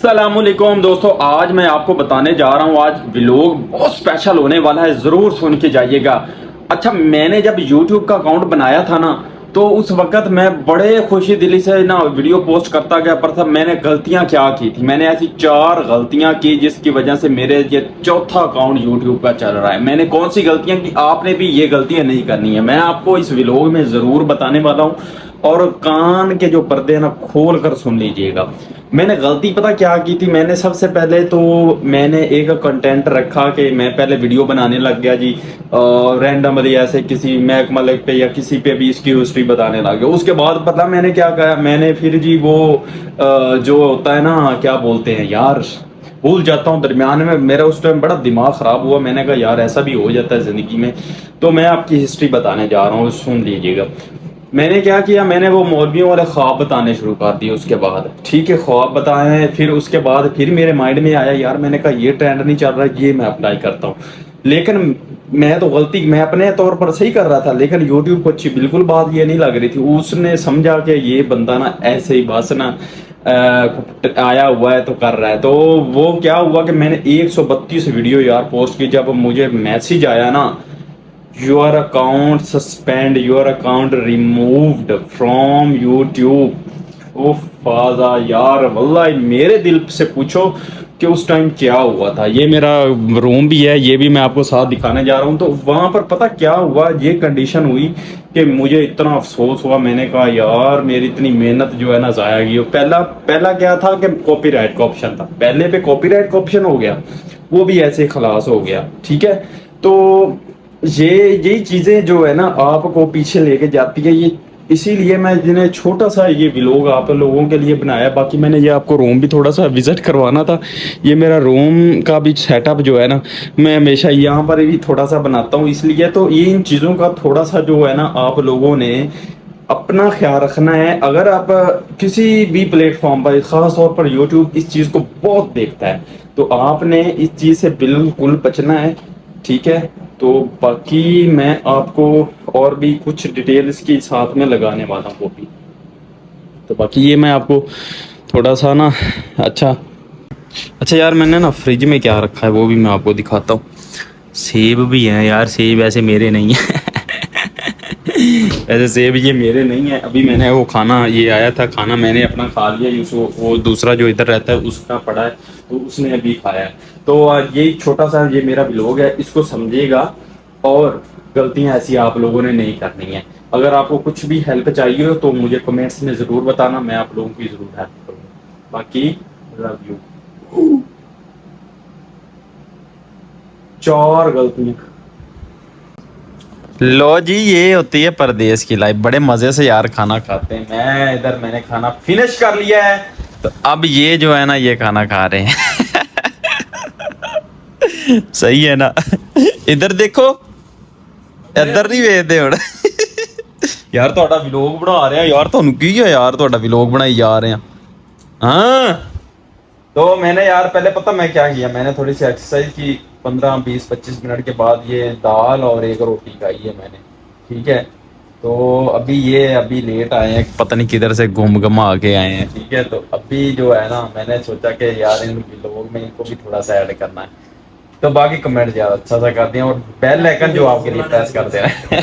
अस्सलामुअलैकुम दोस्तों, आज मैं आपको बताने जा रहा हूँ। आज व्लॉग बहुत स्पेशल होने वाला है, ज़रूर सुन के जाइएगा। अच्छा, मैंने जब YouTube का अकाउंट बनाया था ना, तो उस वक्त मैं बड़े खुशी दिली से ना वीडियो पोस्ट करता गया। पर तब मैंने गलतियां क्या की थी, मैंने ऐसी 4 गलतियां की जिसकी वजह से मेरे ये चौथा अकाउंट YouTube का चल रहा है। मैंने कौन सी गलतियां की, आपने भी ये गलतियां नहीं करनी है। मैं आपको इस व्लॉग में ज़रूर बताने वाला हूँ, और कान के जो पर्दे हैं ना खोल कर सुन लीजिएगा। मैंने गलती पता क्या की थी, मैंने सबसे पहले तो मैंने एक कंटेंट रखा कि मैं पहले वीडियो बनाने लग गया जी, रैंडमली ऐसे किसी मैक मलिक पे या किसी पे भी इसकी हिस्ट्री बताने लग गया। उसके बाद पता मैंने क्या कहा, मैंने फिर जी वो जो होता है ना, क्या बोलते हैं यार, भूल जाता हूँ दरमियान में। मेरा उस टाइम बड़ा दिमाग खराब हुआ, मैंने कहा यार ऐसा भी हो जाता है जिंदगी में। तो मैं आपकी हिस्ट्री बताने जा रहा हूँ, सुन लीजिएगा। मैंने क्या किया, मैंने वो मौलवियों वाले ख्वाब बताने शुरू कर दिए। उसके बाद ठीक है, ख्वाब बताए। फिर उसके बाद फिर मेरे माइंड में आया यार, मैंने कहा ये ट्रेंड नहीं चल रहा, ये मैं अप्लाई करता हूँ। लेकिन मैं तो गलती मैं अपने तौर पर सही कर रहा था, लेकिन यूट्यूब को अच्छी बिल्कुल बात ये नहीं लग रही थी। उसने समझा कि ये बंदा ना ऐसे ही बस ना आया हुआ है तो कर रहा है। तो वो क्या हुआ कि मैंने 132 वीडियो यार पोस्ट की। जब मुझे मैसेज आया ना, your account suspend, your account removed from YouTube। ओ फाजा यार, वल्लाह मेरे दिल से पूछो कि उस टाइम क्या हुआ था। ये मेरा रूम भी है, ये भी मैं आपको साथ दिखाने जा रहा हूँ। तो वहां पर पता क्या हुआ, ये कंडीशन हुई कि मुझे इतना अफसोस हुआ। मैंने कहा यार मेरी इतनी मेहनत जो है ना जाया गई। पहला पहला क्या था कि कॉपीराइट का ऑप्शन था, पहले पे कॉपीराइट का ऑप्शन हो गया, वो भी ऐसे खलास हो गया। ठीक है, तो ये यही चीजें जो है ना आपको पीछे लेके जाती है। ये इसीलिए मैं जिन्हें छोटा सा ये व्लॉग आप लोगों के लिए बनाया। बाकी मैंने ये आपको रूम भी थोड़ा सा विजिट करवाना था। ये मेरा रूम का भी सेटअप जो है ना, मैं हमेशा यहाँ पर भी थोड़ा सा बनाता हूँ, इसलिए तो ये इन चीज़ों का थोड़ा सा जो है ना आप लोगों ने अपना ख्याल रखना है। अगर आप किसी भी प्लेटफॉर्म पर, खास तौर पर यूट्यूब इस चीज़ को बहुत देखता है, तो आपने इस चीज़ से बिल्कुल बचना है। ठीक है, तो बाकी मैं आपको और भी कुछ डिटेल इसके साथ में लगाने वाला हूँ वो भी। तो बाकी ये मैं आपको थोड़ा सा ना अच्छा अच्छा यार, मैंने ना फ्रिज में क्या रखा है वो भी मैं आपको दिखाता हूँ। सेब भी हैं यार, सेब ऐसे मेरे नहीं है ऐसे सेब ये मेरे नहीं है। अभी मैंने वो खाना, ये आया था खाना, मैंने अपना खा लिया। उसको वो दूसरा जो इधर रहता है उसका पड़ा है, तो उसने अभी खाया है। तो ये छोटा सा ये मेरा व्लॉग है, इसको समझिएगा। और गलतियां ऐसी आप लोगों ने नहीं करनी है। अगर आपको कुछ भी हेल्प चाहिए हो तो मुझे कमेंट्स में ज़रूर बताना, मैं आप लोगों की ज़रूर हेल्प करूँगा। बाकी लव यू। 4 गलतियां। लो जी, ये होती है परदेश की लाइफ। बड़े मजे से यार खाना खाते हैं। मैंने खाना फिनिश कर लिया है, तो अब ये जो है ना ये खाना खा रहे हैं सही है ना इधर देखो, इधर नहीं वेखते हुण यार ਤੁਹਾਡਾ ਵਲੌਗ ਬਣਾ ਰਿਹਾ यार, ਤੁਹਾਨੂੰ ਕੀ है यार, ਤੁਹਾਡਾ ਵਲੌਗ ਬਣਾਈ जा रहे हैं। हाँ, तो मैंने यार पहले पता मैं क्या किया, मैंने थोड़ी सी एक्सरसाइज की। 15-20-25 मिनट के बाद ये दाल और एक रोटी खाई है मैंने। ठीक है, तो अभी लेट आए हैं, पता नहीं किधर से घूम घमा के आए हैं। ठीक है, तो अभी जो है ना मैंने सोचा कि यार इन व्लॉग में इनको भी थोड़ा सा ऐड करना है। तो बाकी कमेंट ज़्यादा अच्छा सा कर दें और बेल आइकन जो आपके लिए प्रेस कर देना है